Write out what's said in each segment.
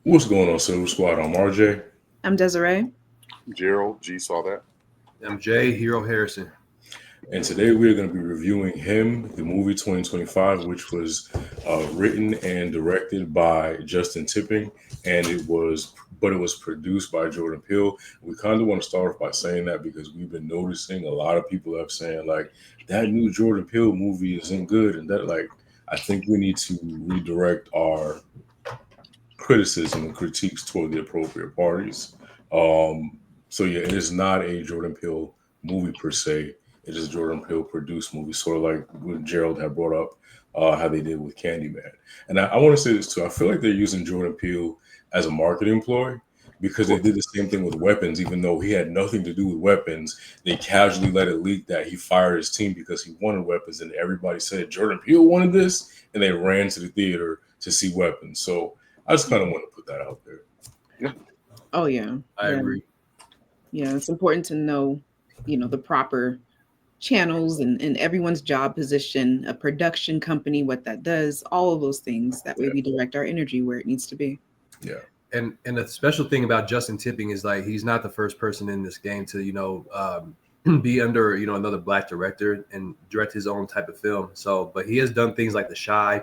What's going on, Silver Squad? I'm RJ. I'm Desiree. Gerald G saw that. MJ Hero Harrison. And today we're going to be reviewing Him, the movie 2025, which was written and directed by Justin Tipping, and it was produced by Jordan Peele. We kind of want to start off by saying that because we've been noticing a lot of people have saying like that new Jordan Peele movie isn't good, and that like I think we need to redirect our criticism and critiques toward the appropriate parties. Um, so yeah, it is not a Jordan Peele movie per se. It is a Jordan Peele produced movie, sort of like what Gerald had brought up, how they did with Candyman. And I want to say this too. I feel like they're using Jordan Peele as a marketing ploy because they did the same thing with weapons, even though he had nothing to do with weapons. They casually let it leak that he fired his team because he wanted weapons, and everybody said Jordan Peele wanted this, and they ran to the theater to see weapons. So I just kind of want to put that out there. Yeah, Oh yeah. I yeah. agree. Yeah, it's important to know, the proper channels and everyone's job position, a production company, what that does, all of those things. That way Yeah. we direct our energy where it needs to be. Yeah. And the special thing about Justin Tipping is like he's not the first person in this game to be under another black director and direct his own type of film. So, but he has done things like The Shy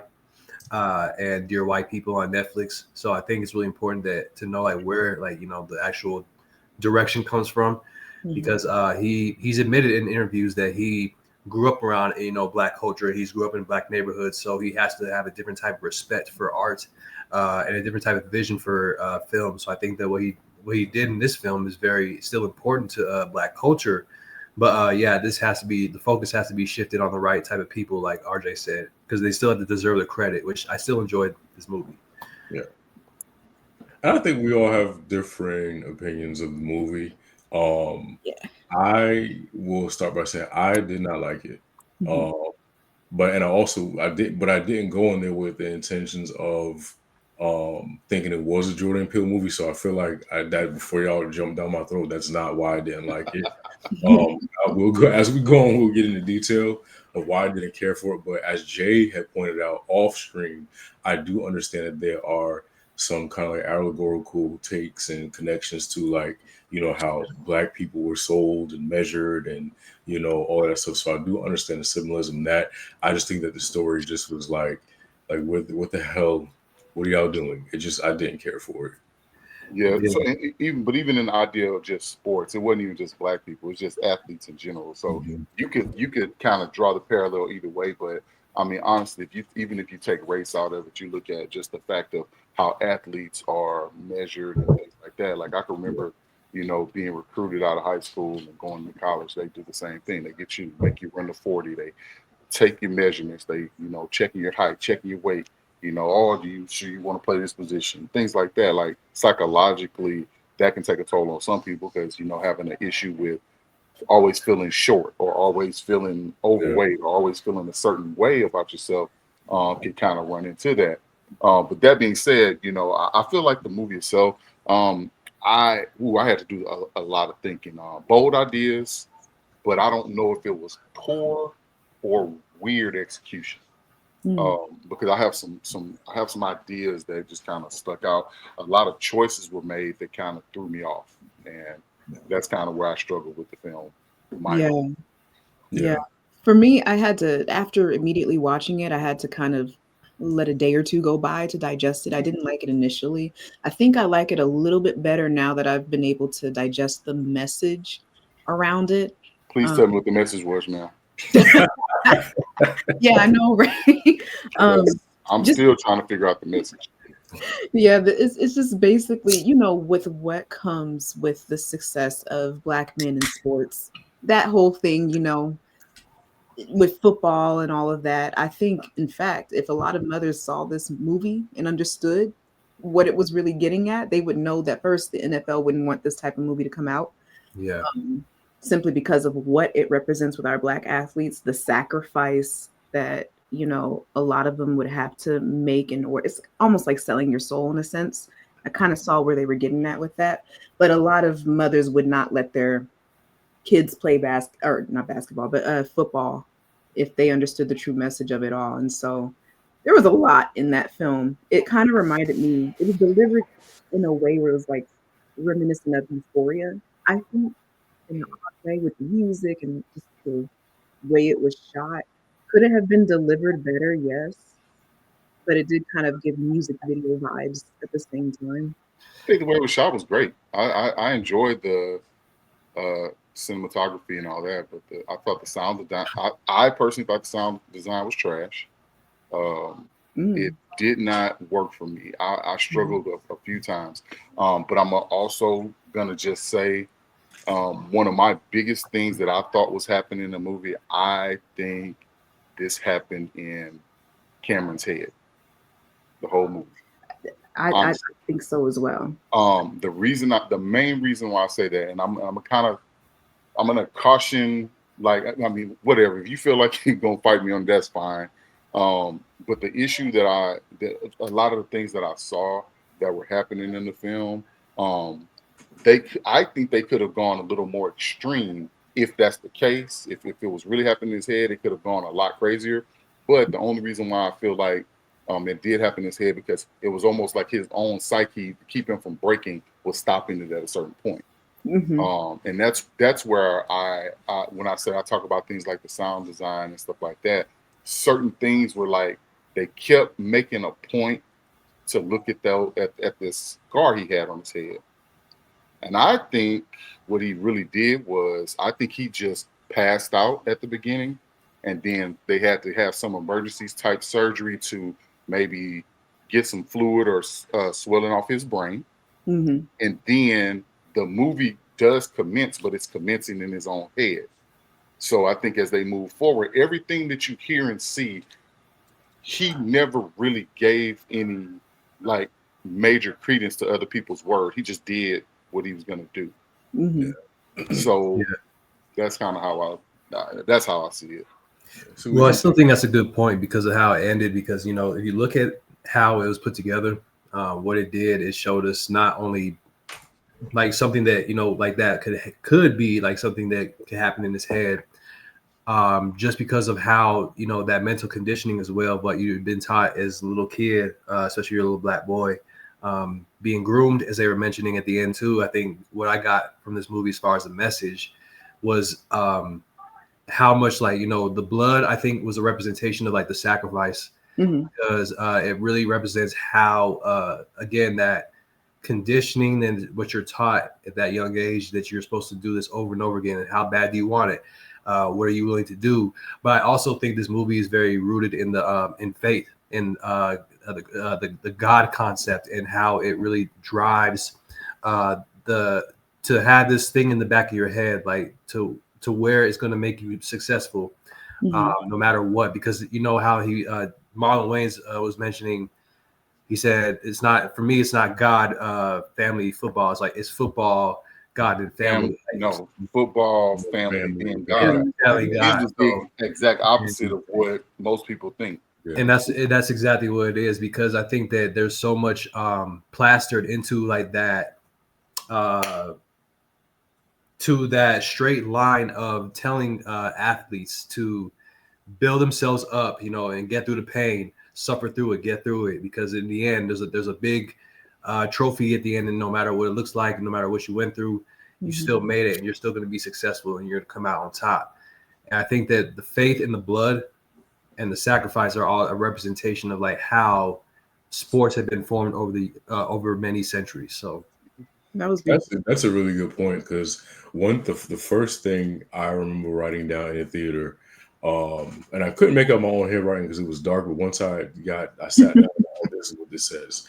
and Dear White People on Netflix. So I think it's really important that to know like where the actual direction comes from because he's admitted in interviews that he grew up around black culture. He's grew up in black neighborhoods, so he has to have a different type of respect for art and a different type of vision for film. So I think that what he did in this film is very still important to black culture. But the focus has to be shifted on the right type of people, like RJ said, because they still have to deserve the credit, which I still enjoyed this movie. Yeah. And I think we all have differing opinions of the movie. Yeah. I will start by saying I did not like it. Mhm. But and I also I didn't go in there with the intentions of thinking it was a Jordan Peele movie. So I feel like that before y'all jump down my throat, that's not why I didn't like it. I will go as we go on. We'll get into detail of why I didn't care for it. But as Jay had pointed out off screen, I do understand that there are some kind of like allegorical takes and connections to like how black people were sold and measured and all that stuff. So I do understand the symbolism in that. I just think that the story just was like what the hell, what are y'all doing? It just I didn't care for it. yeah. Yeah. So even in the idea of just sports, it wasn't even just black people; it's just athletes in general. So Mhm. you could kind of draw the parallel either way. But I mean, honestly, if you take race out of it, you look at just the fact of how athletes are measured and things like that. Like I can remember, being recruited out of high school and going to college. They do the same thing. They make you run the 40. They take your measurements. They, checking your height, checking your weight. Oh, do you sure you want to play this position? Things like that. Like psychologically, that can take a toll on some people because having an issue with always feeling short or always feeling Yeah. overweight or always feeling a certain way about yourself can kind of run into that. But that being said, I feel like the movie itself, um, I had to do a lot of thinking. Bold ideas, but I don't know if it was poor or weird execution. Mm. Because I have some ideas that just kind of stuck out. A lot of choices were made that kind of threw me off, and that's kind of where I struggled with the film. In my Yeah. opinion. Yeah. Yeah. For me, I had to, after immediately watching it, I had to kind of let a day or two go by to digest it. I didn't like it initially. I think I like it a little bit better now that I've been able to digest the message around it. Please Um, tell me what the message was, man. yeah, I know, right? um, Because I'm just still trying to figure out the message. yeah, it's just basically, with what comes with the success of black men in sports, that whole thing, with football and all of that. I think, in fact, if a lot of mothers saw this movie and understood what it was really getting at, they would know that first, the NFL wouldn't want this type of movie to come out, Yeah. um, simply because of what it represents with our black athletes, the sacrifice that a lot of them would have to make in order. It's almost like selling your soul in a sense. I kind of saw where they were getting at with that, but a lot of mothers would not let their kids play or not basketball, but football, if they understood the true message of it all. And so there was a lot in that film. It kind of reminded me. It was delivered. in a way where it was like reminiscent of Euphoria. I think in the odd way with the music and just the way it was shot. Could it have been delivered better? Yes, but it did kind of give music video vibes at the same time. I think the way it was shot was great. I enjoyed the cinematography and all that, but I thought the sound design. I personally thought the sound design was trash. Um, it Mm. did not work for me. I Mhm. struggled a few times, but I'm also gonna just say one of my biggest things that I thought was happening in the movie. I think this happened in Cameron's head, the whole movie. I Honestly, think so as well. the main reason why I say that, and I'm gonna caution, like, I mean, whatever. If you feel like you're gonna fight me on, that's fine. But the issue that a lot of the things that I saw that were happening in the film, um, I think they could have gone a little more extreme if that's the case. If it was really happening in his head, it could have gone a lot crazier. But the only reason why I feel like it did happen in his head because it was almost like his own psyche to keep him from breaking was stopping it at a certain point. Hmm. And that's where when I say I talk about things like the sound design and stuff like that, certain things were like they kept making a point to look at this scar he had on his head. And I think what he really did was I think he just passed out at the beginning, and then they had to have some emergencies type surgery to maybe get some fluid or swelling off his brain, Hmm. and then the movie does commence, but it's commencing in his own head. So I think as they move forward, everything that you hear and see, he never really gave any like major credence to other people's word. He just did what he was going to do. Hmm. Yeah. So that's kind of how that's how I see it. So Well, would I you still think? think that's a good point because of how it ended. Because if you look at how it was put together, what it did, it showed us not only like something that like that could be like something that could happen in his head, just because of how that mental conditioning as well. But you've been taught as a little kid, especially your little black boy, being groomed, as they were mentioning at the end too. I think what I got from this movie as far as the message was how much like the blood I think was a representation of like the sacrifice, Hmm. because it really represents how again that conditioning and what you're taught at that young age that you're supposed to do this over and over again, and how bad do you want it, what are you willing to do. But I also think this movie is very rooted in the in faith, in the God concept, and how it really drives the to have this thing in the back of your head, like to where it's going to make you successful, Hmm. no matter what. Because how he Marlon Wayans was mentioning, he said it's not, for me it's not God, family, football. It's like it's football, God, and family. No, football, family, Family, then Yeah, God. family, He's God. the big So exact opposite of what most people think. yeah. and that's exactly what it is, because I think that there's so much plastered into like that, uh to that straight line of telling athletes to build themselves up, and get through the pain, suffer through it, get through it, because in the end, there's a big trophy at the end, and no matter what it looks like, no matter what you went through, you Hmm. still made it, and you're still going to be successful, and you're going to come out on top. And I think that the faith and the blood and the sacrifice are all a representation of like how sports have been formed over many centuries. So That was That's beautiful. that's a really good point because the first thing I remember writing down in the theater, and I couldn't make up my own handwriting because it was dark. But once I sat down, oh, this is what this says.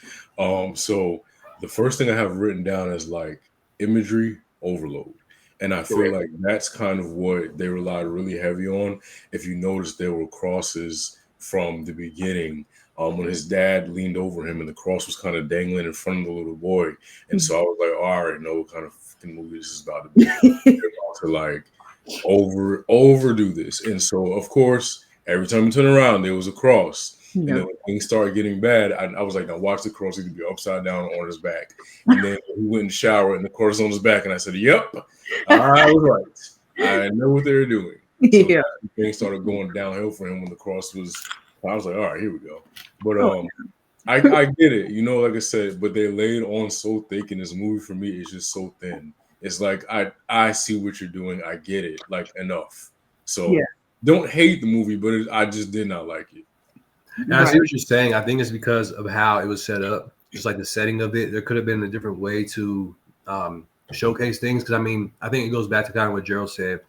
So the first thing I have written down is like imagery overload, and I feel Correct. like that's kind of what they relied really heavy on. If you notice, there were crosses from the beginning. When his dad leaned over him and the cross was kind of dangling in front of the little boy, and so I was like, oh, I already know what kind of fucking movie this is about to be. They're about to like overdo this. And so of course, every time you turn around, there was a cross. And then Yep. when things started getting bad, I was like, now watch the cross either be upside down or on his back. And then he went in the shower and the cross was on his back. And I said, yep, I was right. I know what they were doing. So Yeah. things started going downhill for him when the cross was. I was like, all right, here we go. But Oh, I get it, you know, like I said, but they laid on so thick, and this movie for me is just so thin. It's like I see what you're doing, I get it, like enough. Yeah. So don't hate the movie, but I just did not like it. And I see what you're saying. I think it's because of how it was set up, just like the setting of it. There could have been a different way to showcase things. Because I mean, I think it goes back to kind of what Gerald said,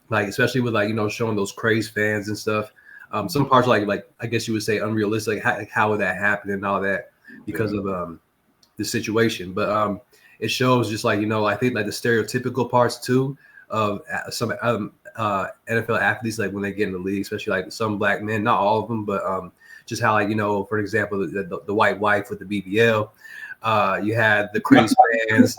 like especially with like showing those crazed fans and stuff. Some parts are like I guess you would say unrealistic. How would that happen and all that because of the situation. But it shows just like I think like the stereotypical parts too of some NFL athletes, like when they get in the league, especially like some black men, not all of them, but just how like for example the white wife with the BBL. You had the crazy fans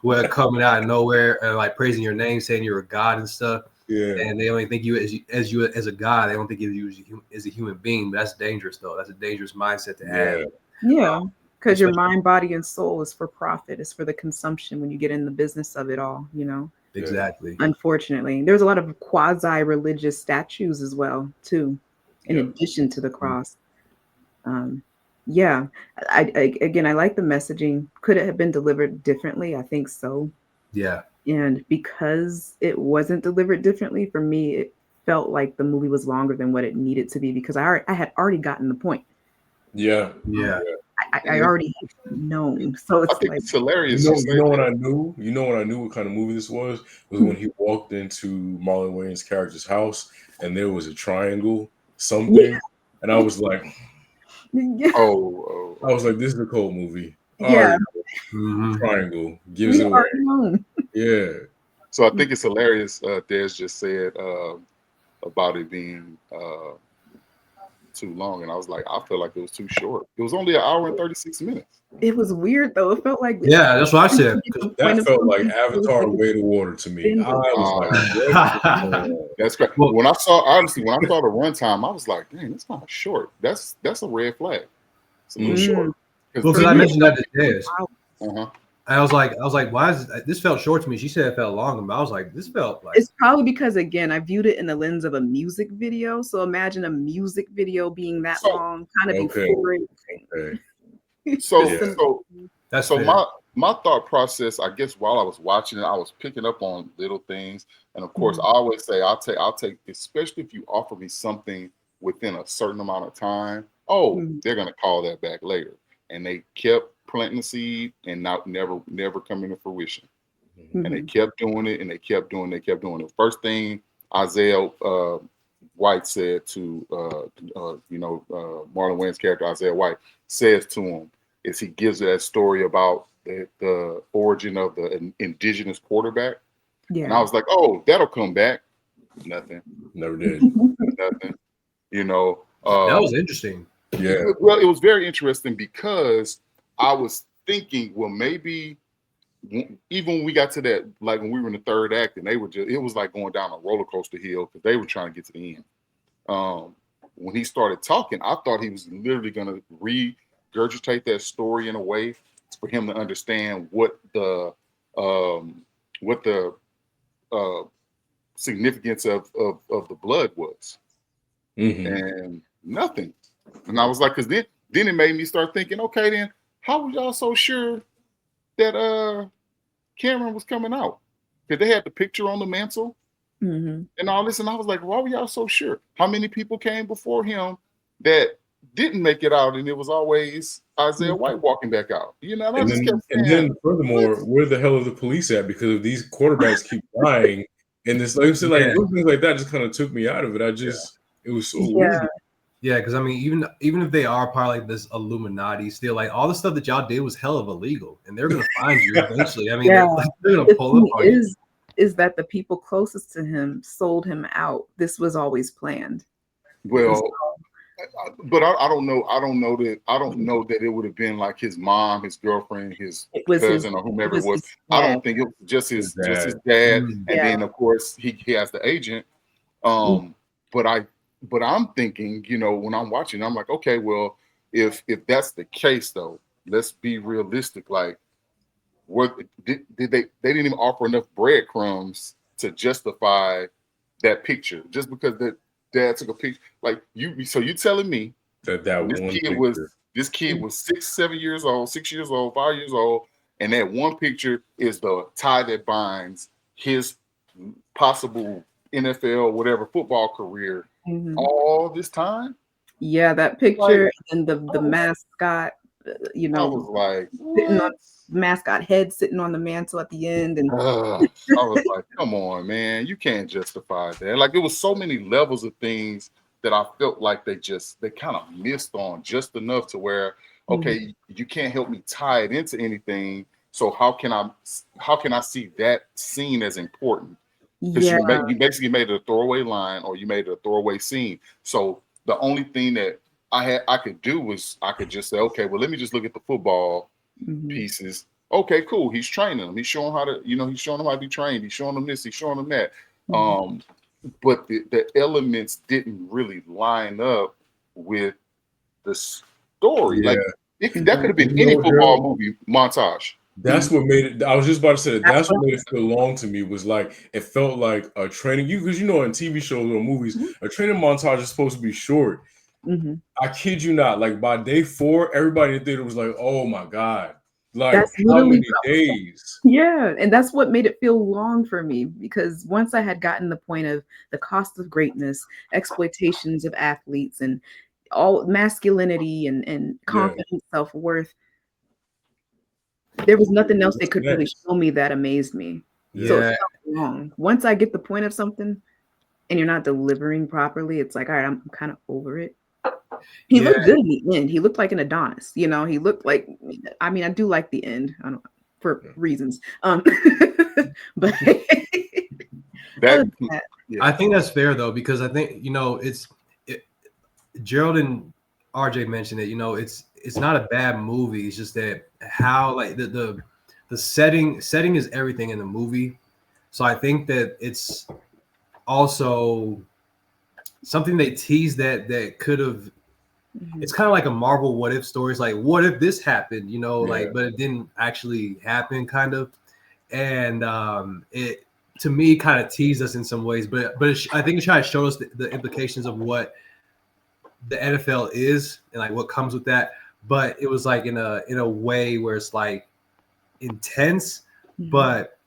were coming out of nowhere and like praising your name, saying you're a god and stuff. Yeah, And they only think you as a god. They don't think of you as a human being. But that's dangerous, though. That's a dangerous mindset to have. Yeah, because your mind, body, and soul is for profit. It's for the consumption when you get in the business of it all. Exactly. Unfortunately, there's a lot of quasi-religious statues as well, too, in addition to the cross. Yeah, again, I like the messaging. Could it have been delivered differently? I think so. Yeah. And because it wasn't delivered differently, for me, it felt like the movie was longer than what it needed to be because I had already gotten the point. Yeah. I already known. So it's like it's hilarious. You know what I knew? You know what I knew what kind of movie this was when he walked into Marlon Wayne's character's house and there was a triangle, something, and I was like, yeah. I was like, this is a cold movie. Yeah. Triangle gives it away. Yeah. So I think it's hilarious. Des just said about it being too long, and I was like, I feel like it was too short. It was only an hour and 36 minutes. It was weird though. It felt like that's what I said. That felt like Avatar: Way to Water to me. I was like, that's great. Well, when I saw the runtime, I was like, dang, it's kind of short. That's a red flag. It's a little short. Because I mentioned that to Des. I was like, why is this felt short to me? She said it felt long, but I was like, this felt like. It's probably because again, I viewed it in the lens of a music video. So imagine a music video being that long, kind of before it. So that's my thought process, I guess, while I was watching it, I was picking up on little things, and of course, I always say I'll take, especially if you offer me something within a certain amount of time. They're gonna call that back later, and they kept planting the seed and never coming to fruition. And they kept doing it, and they kept doing it. First thing Isaiah White said to Marlon Wayne's character Isaiah White says to him is he gives that story about the origin of the indigenous quarterback. And I was like, that'll come back. Nothing. Never did. Nothing. That was interesting. Yeah. Well, it was very interesting because I was thinking, well, maybe even when we got to that, like when we were in the third act, and it was like going down a roller coaster hill because they were trying to get to the end. When he started talking, I thought he was literally going to regurgitate that story in a way for him to understand what the significance of the blood was, and nothing. And I was like, because then it made me start thinking, okay, then how were y'all so sure that Cameron was coming out? Because they had the picture on the mantle and all this, and I was like, why were y'all so sure? How many people came before him that didn't make it out, and it was always Isaiah White walking back out? And then furthermore, where the hell are the police at? Because if these quarterbacks keep dying, and this those things like that just kind of took me out of it. It was so weird. Yeah, because I mean, even if they are part of like this Illuminati, still like all the stuff that y'all did was hell of illegal, and they're gonna find you eventually. I mean, they're gonna pull up on you. Is that the people closest to him sold him out? This was always planned. Well, but I don't know. I don't know that it would have been like his mom, his girlfriend, his cousin, or whomever it was. I don't think it was just his dad, and then of course he has the agent. But I'm thinking, when I'm watching, I'm like, okay, well, if that's the case, though, let's be realistic. Like, what did they didn't even offer enough breadcrumbs to justify that picture just because the dad took a picture. Like so you telling me that this one kid picture was This kid was 6, 7 years old, 6 years old, 5 years old, and that one picture is the tie that binds his possible NFL, whatever football career all this time. Yeah, that picture and the mascot, I was like, sitting on what? mascot head sitting on the mantle at the end, and I was like, come on, man, you can't justify that. Like, it was so many levels of things that I felt like they kind of missed on just enough to where, okay, you can't help me tie it into anything. So how can I see that scene as important? Because you basically made it a throwaway line, or you made it a throwaway scene. So the only thing that I could do was I could just say, okay, well, let me just look at the football pieces. Okay, cool. He's training them. He's showing how to, he's showing them how to be trained. He's showing them this. He's showing them that. But the elements didn't really line up with the story. Yeah. Like that could have been any football movie montage. That's what made it. I was just about to say that's what made it feel long to me. Was like it felt like a training. Because in TV shows or movies, a training montage is supposed to be short. I kid you not. Like by day 4, everybody in the theater was like, "Oh my god!" Like that's how many days? Yeah, and that's what made it feel long for me, because once I had gotten the point of the cost of greatness, exploitations of athletes, and all masculinity and confidence, self-worth, there was nothing else they could really show me that amazed me. So it felt long. Once I get the point of something and you're not delivering properly, it's like, all right, I'm kind of over it. He looked good in the end. He looked like an Adonis. He looked like, I mean, I do like the end. I don't for reasons. But I think that's fair though, because I think, Gerald and RJ mentioned it, it's not a bad movie. It's just that how like the setting is everything in the movie. So I think that it's also something they teased that could have. It's kind of like a Marvel what if story. It's like, what if this happened, like, but it didn't actually happen, kind of. And it to me kind of teased us in some ways, but I think it tried to show us the implications of what the NFL is and like what comes with that. But it was like in a way where it's like intense, but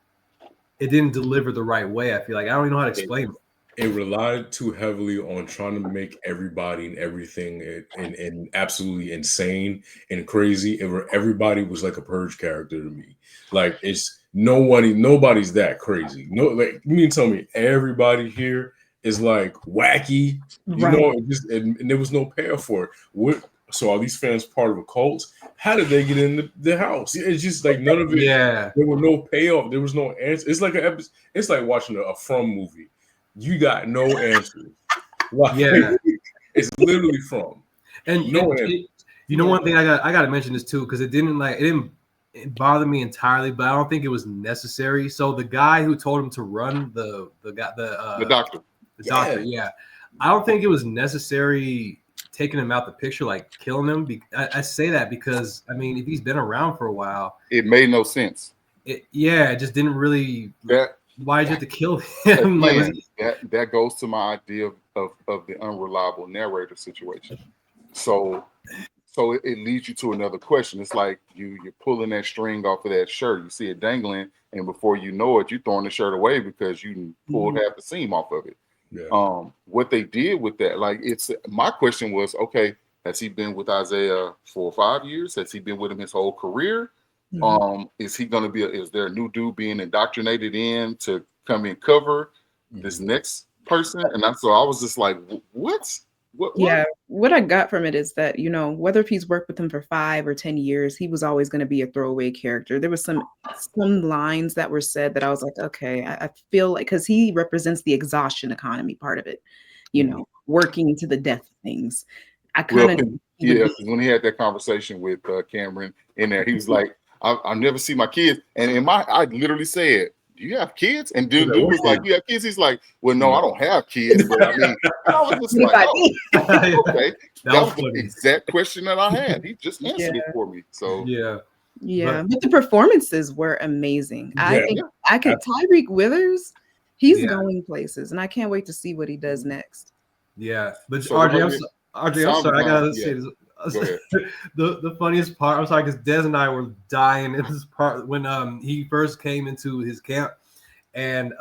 it didn't deliver the right way. I feel like I don't even know how to explain it. It relied too heavily on trying to make everybody and everything and absolutely insane and crazy. Everybody was like a Purge character to me. Like it's nobody's that crazy. No, like you mean tell me everybody here is like wacky, and there was no payoff for it. So are these fans part of a cult? How did they get in the house? It's just like none of it. Yeah, there was no payoff. There was no answer. It's like it's like watching a From movie. You got no answers. Like, it's literally From. And one thing I got to mention this too, because it didn't bother me entirely, but I don't think it was necessary. So the guy who told him to run the doctor, I don't think it was necessary taking him out the picture, like killing him. I say that because I mean, if he's been around for a while, it made no sense. It just didn't really. Why did you have to kill him? That goes to my idea of the unreliable narrator situation. So it leads you to another question. It's like you're pulling that string off of that shirt. You see it dangling, and before you know it, you're throwing the shirt away because you pulled half the seam off of it. Yeah. What they did with that, like my question was, okay, has he been with Isaiah 4 or 5 years? Has he been with him his whole career? Is he going to be? Is there a new dude being indoctrinated in to come and cover this next person? And so I was just like, what? Yeah, what I got from it is that whether if he's worked with him for 5 or 10 years, he was always going to be a throwaway character. There was some lines that were said that I was like, okay, I feel like because he represents the exhaustion economy part of it, working to the death of things. I kind of when he had that conversation with Cameron in there, he was like, I never see my kids. And I literally said, do you have kids? And dude was like, you have kids? He's like, well, no, I don't have kids. But I mean, I was just like, okay. That was the exact question that I had. He just answered it for me. So but the performances were amazing. I think Tyreek Withers, he's going places, and I can't wait to see what he does next. Yeah, but RJ, I'm sorry, I gotta say this. Go ahead. The funniest part, I'm sorry, because Des and I were dying in this part when he first came into his camp, and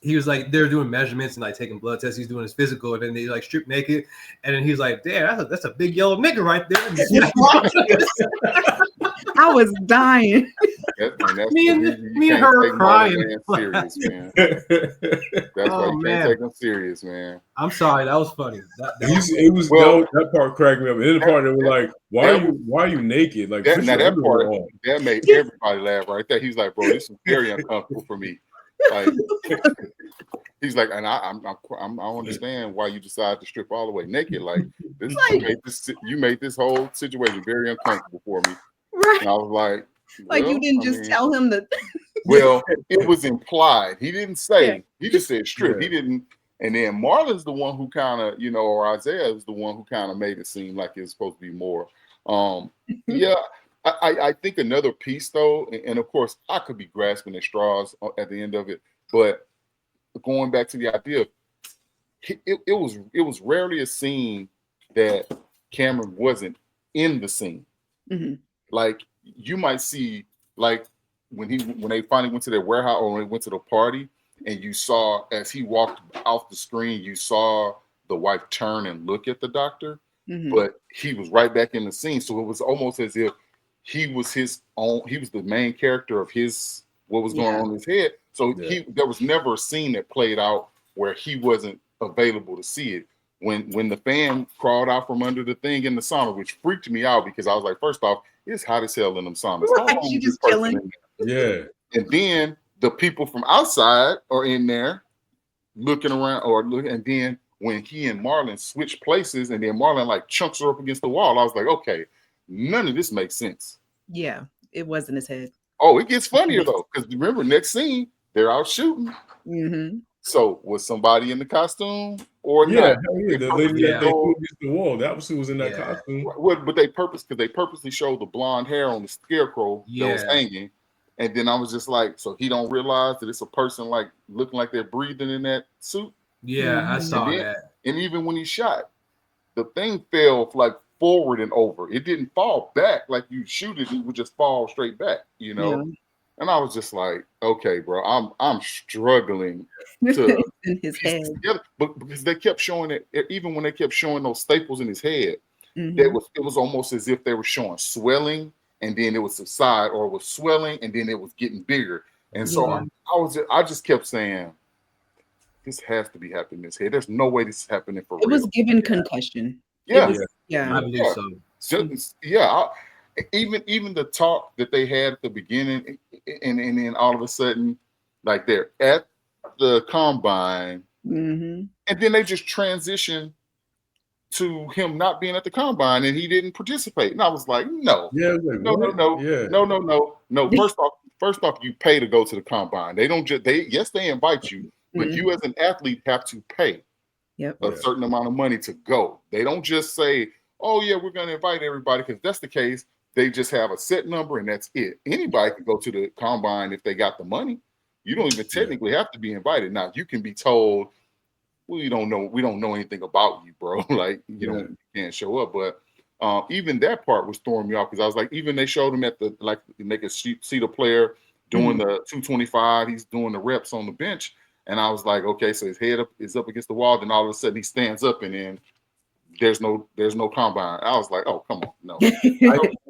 he was like, they're doing measurements and like taking blood tests. He's doing his physical, and then they like strip naked, and then he's like, "Damn, that's a big yellow nigga right there." I was dying. Me and her were crying. Serious, man. That's why you can't take them serious, man. I'm sorry, that was funny. That part cracked me up. And then the part that was like, why are you naked? Like that part that made everybody laugh right there. He's like, bro, this is very uncomfortable for me. Like, he's like, and I don't understand why you decided to strip all the way naked. Like this, you made this whole situation very uncomfortable for me. Right. And I was like, you didn't just tell him that. Well, it was implied. He didn't say. He just said strip. He didn't. And then Marlon's the one who kind of, or Isaiah is the one who kind of made it seem like it's supposed to be more. Yeah, I think another piece though, and of course I could be grasping at straws at the end of it, but going back to the idea, it was rarely a scene that Cameron wasn't in the scene. Mm-hmm. Like you might see, like when they finally went to their warehouse or when they went to the party, and you saw as he walked off the screen, you saw the wife turn and look at the doctor, but he was right back in the scene. So it was almost as if he was the main character of what was going on in his head. So there was never a scene that played out where he wasn't available to see it. When the fan crawled out from under the thing in the sauna, which freaked me out because I was like, first off, it's hot as hell in them saunas. Right, you just chilling. Yeah. And then the people from outside are in there looking around and then when he and Marlon switch places and then Marlon like chunks her up against the wall, I was like, okay, none of this makes sense. Yeah, it was in his head. Oh, it gets funnier though, because remember, next scene, they're out shooting. Mm-hmm. So was somebody in the costume or not? The lady that they put against the wall, that was who was in that costume. But they purposely showed the blonde hair on the scarecrow that was hanging. And then I was just like, so he don't realize that it's a person like looking like they're breathing in that suit. Yeah, I saw that. And even when he shot, the thing fell like forward and over. It didn't fall back like you shoot it; it would just fall straight back, Yeah. And I was just like, okay, bro, I'm struggling to in his head, but because they kept showing it, even when they kept showing those staples in his head, it was almost as if they were showing swelling. And then it would subside, or it was swelling, and then it was getting bigger. And so I just kept saying, this has to be happening in his head. There's no way this is happening for real. It was given concussion. Yeah. I believe so. Even the talk that they had at the beginning, and then all of a sudden, like they're at the combine, and then they just transition to him not being at the combine and he didn't participate. And I was like, no. First off, you pay to go to the combine. They don't they invite you, but you as an athlete have to pay a certain amount of money to go. They don't just say, oh yeah, we're gonna invite everybody, because if that's the case, they just have a set number and that's it. Anybody can go to the combine if they got the money. You don't even technically have to be invited. Now you can be told, we don't know anything about you, bro. Like, you can't show up. But even that part was throwing me off, because I was like, even they showed him at the, like, they could see the player doing the 225. He's doing the reps on the bench. And I was like, okay, so his head is up against the wall. Then all of a sudden he stands up and then there's no combine. I was like, oh, come on. No.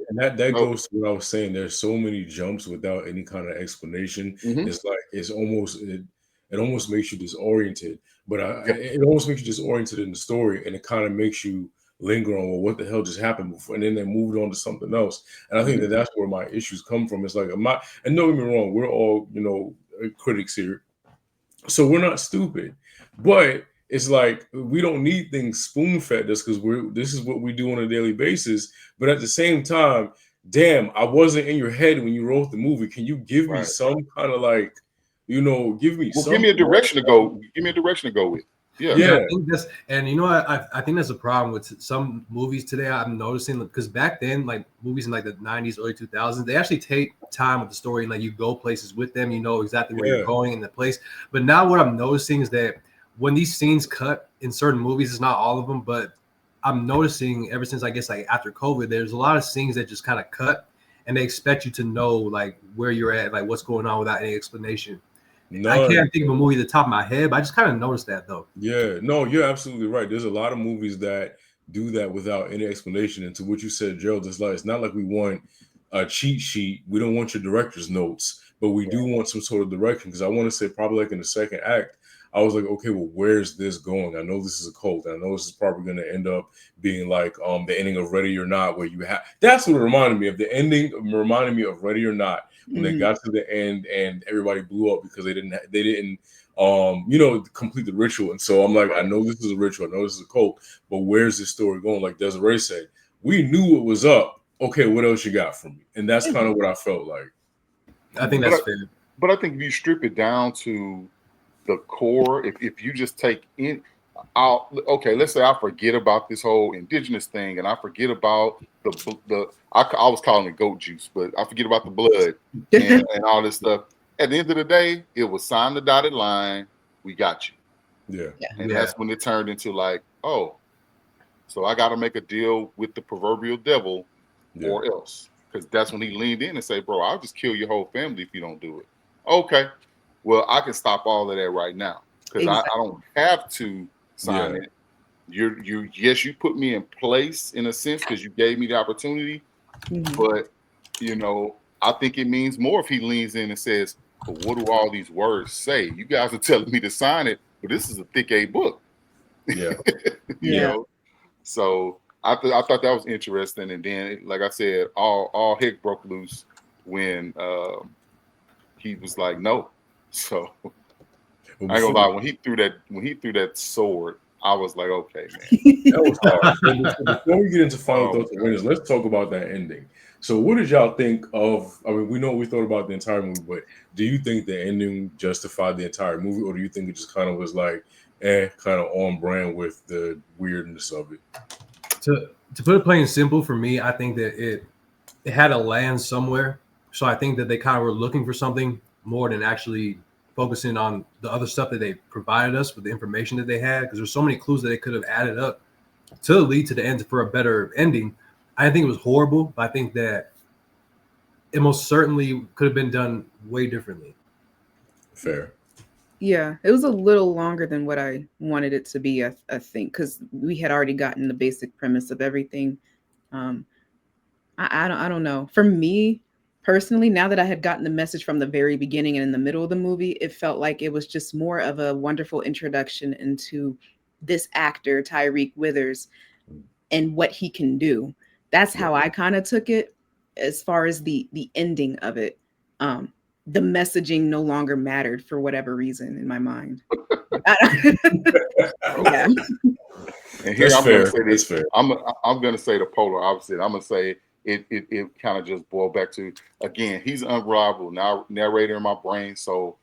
And that goes to what I was saying. There's so many jumps without any kind of explanation. It's like, it almost makes you disoriented. But it almost makes you disoriented in the story, and it kind of makes you linger on, well, what the hell just happened before, and then they moved on to something else. And I think that's where my issues come from. It's like, and don't get me wrong, we're all critics here, so we're not stupid, but it's like we don't need things spoon fed us because this is what we do on a daily basis. But at the same time, damn, I wasn't in your head when you wrote the movie. Can you give me some kind of like, give me a direction to go. Give me a direction to go with. Yeah. I think that's, and I think that's a problem with some movies today. I'm noticing, because back then, like movies in like the 90s, early 2000s, they actually take time with the story and like you go places with them. You know exactly where you're going in the place. But now what I'm noticing is that when these scenes cut in certain movies, it's not all of them, but I'm noticing ever since I guess like after COVID, there's a lot of scenes that just kind of cut, and they expect you to know like where you're at, like what's going on without any explanation. I None. can't think of a movie at the top of my head, but I just kind of noticed that though. Yeah, no, you're absolutely right. There's a lot of movies that do that without any explanation. And to what you said, Gerald, it's not like we want a cheat sheet. We don't want your director's notes, but we do want some sort of direction. Because I want to say probably like in the second act, I was like, okay, well, where's this going? I know this is a cult. And I know this is probably going to end up being like the ending of Ready or Not, where you have that's what it reminded me of. The ending reminded me of Ready or Not when they got to the end and everybody blew up because they didn't complete the ritual. And so I'm like, I know this is a ritual, I know this is a cult, but where's this story going? Like Desiree said, we knew it was up. Okay, what else you got from me? And that's kind of what I felt like. I think that's fair. But I think if you strip it down to the core, if you just take in, let's say I forget about this whole indigenous thing, and I forget about I was calling it goat juice, but I forget about the blood and all this stuff. At the end of the day, it was sign the dotted line. We got you. Yeah. And that's when it turned into like, oh, so I got to make a deal with the proverbial devil or else. Because that's when he leaned in and said, bro, I'll just kill your whole family if you don't do it. Okay. Well, I can stop all of that right now because I don't have to sign it. Yes, you put me in place in a sense because you gave me the opportunity. But, I think it means more if he leans in and says, but what do all these words say? You guys are telling me to sign it, but this is a thick A book. Yeah. you know? So I thought that was interesting. And then, like I said, all heck broke loose when he was like, no. So I ain't gonna lie, when he threw that sword, I was like, okay, man. That was hard. Before we get into final thoughts and winners, let's talk about that ending. So what did y'all think of, I mean, we know what we thought about the entire movie, but do you think the ending justified the entire movie, or do you think it just kind of was like, kind of on brand with the weirdness of it? To put it plain and simple, for me, I think that it had to land somewhere. So I think that they kind of were looking for something more than actually focusing on the other stuff that they provided us with the information that they had, because there's so many clues that they could have added up to lead to the end for a better ending. I think it was horrible, but I think that it most certainly could have been done way differently. Fair. Yeah, it was a little longer than what I wanted it to be, I think, because we had already gotten the basic premise of everything. I don't know. For me personally, now that I had gotten the message from the very beginning and in the middle of the movie, it felt like it was just more of a wonderful introduction into this actor, Tyreek Withers, and what he can do. That's how I kind of took it as far as the ending of it. The messaging no longer mattered for whatever reason in my mind. Yeah. And here I'm going to say this. I'm going to say the polar opposite. I'm going to say it kind of just boiled back to, again, he's an unrivaled narrator in my brain. So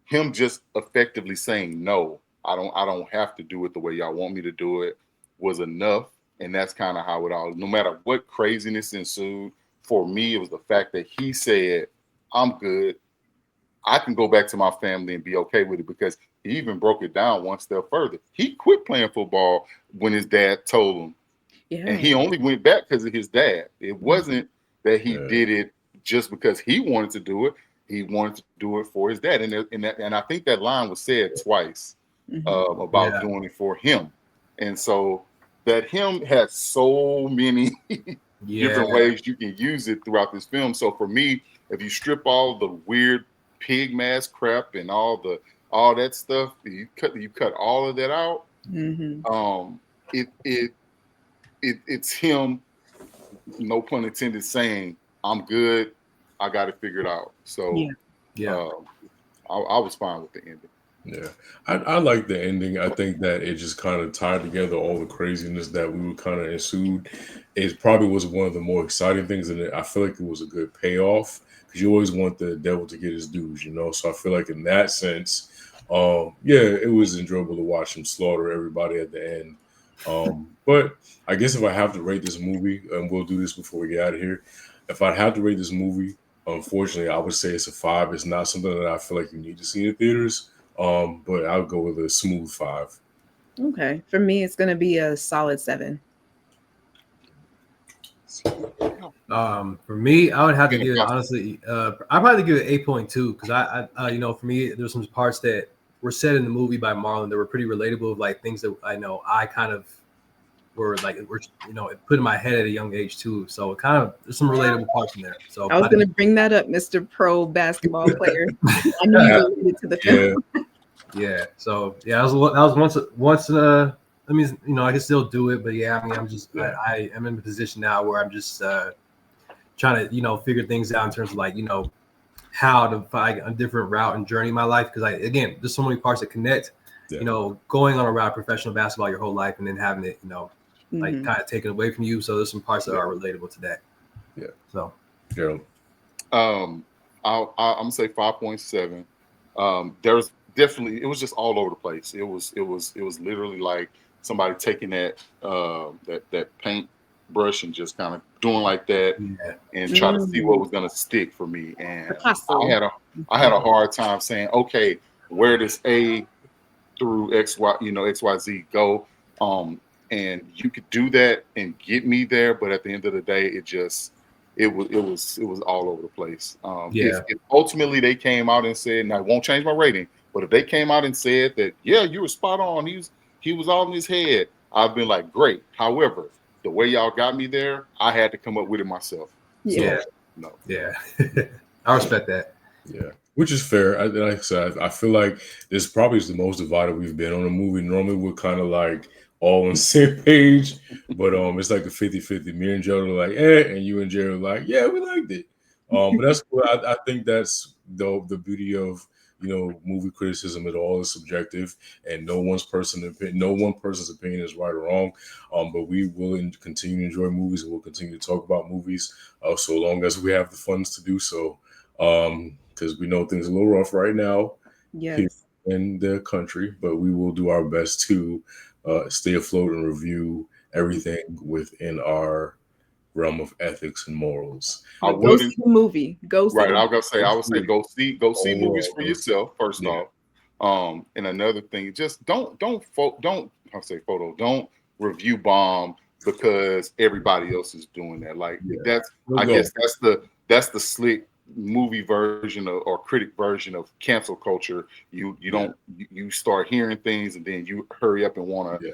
him just effectively saying no, I don't have to do it the way y'all want me to do it was enough. And that's kind of how it all, no matter what craziness ensued, for me, it was the fact that he said, I'm good. I can go back to my family and be okay with it, because he even broke it down one step further. He quit playing football when his dad told him. Yeah. And he only went back because of his dad. It wasn't that he did it just because he wanted to do it. He wanted to do it for his dad. And I think that line was said twice about doing it for him. And so that him has so many different ways you can use it throughout this film. So for me, if you strip all the weird pig mask crap and all that stuff, you cut all of that out. It's him, no pun intended, saying, I'm good, I got it figured out. So I was fine with the ending. Yeah, I like the ending. I think that it just kind of tied together all the craziness that we would kind of ensued. It probably was one of the more exciting things, and I feel like it was a good payoff, because you always want the devil to get his dues, So I feel like in that sense, it was enjoyable to watch him slaughter everybody at the end. But I guess if I have to rate this movie, and we'll do this before we get out of here, if I had to rate this movie, unfortunately, I would say it's a 5. It's not something that I feel like you need to see in theaters. But I'll go with a smooth 5. Okay. For me, it's going to be a solid 7. For me, I would have to give it honestly. I'd probably give it 8.2 because I you know, for me, there's some parts that were said in the movie by Marlon that were pretty relatable, like things that I know I kind of were you know, put in my head at a young age too. So it kind of there's some relatable parts in there. So I was going to bring that up, Mr. Pro basketball player. I knew you related to the film. Yeah. So yeah, that was once. I mean, you know, I can still do it, but yeah, I mean, I am in a position now where I'm just trying to, you know, figure things out in terms of like, you know, how to find a different route and journey in my life. Because again, there's so many parts that connect. You know, going on a route of professional basketball your whole life and then having it, you know, like kind of taken away from you. So there's some parts that are relatable to that. Yeah. So, Gerald. I'm gonna say 5.7. There's definitely, it was just all over the place. It was literally like somebody taking that paint brush and just kind of doing like that and try to see what was gonna stick for me. And I had a hard time saying, okay, where does A through XYZ go? And you could do that and get me there, but at the end of the day, it was all over the place. If ultimately they came out and said, and I won't change my rating, but if they came out and said that, yeah, you were spot on, he was all in his head, I've been like, great. However, the way y'all got me there, I had to come up with it myself. Yeah. So, no. Yeah. I respect that. Yeah. Which is fair. Like I said, I feel like this probably is the most divided we've been on a movie. Normally we're kind of like all on the same page, but it's like a 50-50. Me and Gerald are like, and you and Gerald are like, yeah, we liked it. But that's cool. I think that's the beauty of, you know, movie criticism. It all is subjective, and no one person's opinion is right or wrong. But we will continue to enjoy movies, and we'll continue to talk about movies so long as we have the funds to do so. Because we know things are a little rough right now here in the country, but we will do our best to stay afloat and review everything within our realm of ethics and morals. Go see the movie. Go see. Right, I would say go see movies for yourself first off. And another thing, just don't review bomb because everybody else is doing that. Like I guess that's the slick movie version or critic version of cancel culture. You start hearing things and then you hurry up and want to.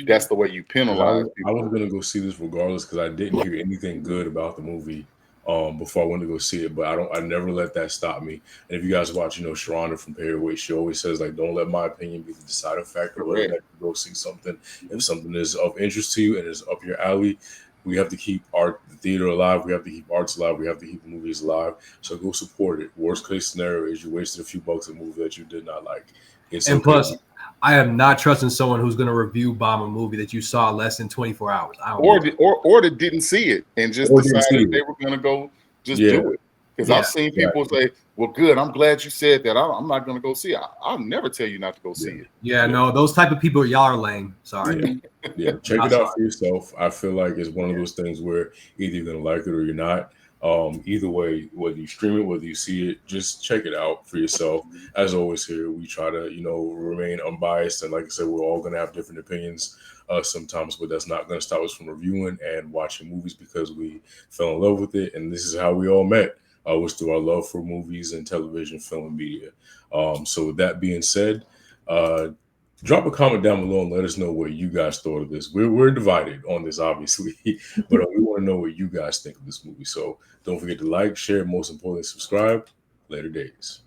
That's the way you penalize people. I was gonna go see this regardless because I didn't hear anything good about the movie before I went to go see it. But I never let that stop me. And if you guys watch, you know, Sharonda from Paperweight, she always says like, don't let my opinion be the deciding factor. Let you go see something. If something is of interest to you and is up your alley, we have to keep the theater alive. We have to keep arts alive. We have to keep the movies alive. So go support it. Worst case scenario is you wasted a few bucks on a movie that you did not like. And plus, I am not trusting someone who's going to review bomb a movie that you saw less than 24 hours. Or that didn't see it and just decided they were going to go do it. Because I've seen people say, well, good, I'm glad you said that. I'm not going to go see it. I'll never tell you not to go see it. Yeah, no, those type of people, y'all are lame. Sorry. Check it out for yourself. I feel like it's one of those things where either you're going to like it or you're not. Either way, whether you stream it, whether you see it, just check it out for yourself. As always here, we try to, you know, remain unbiased. And like I said, we're all going to have different opinions sometimes, but that's not going to stop us from reviewing and watching movies because we fell in love with it. And this is how we all met, was through our love for movies and television, film, and media. So with that being said, drop a comment down below and let us know what you guys thought of this. We're divided on this, obviously, but we want to know what you guys think of this movie. So don't forget to like, share, most importantly, subscribe. Later days.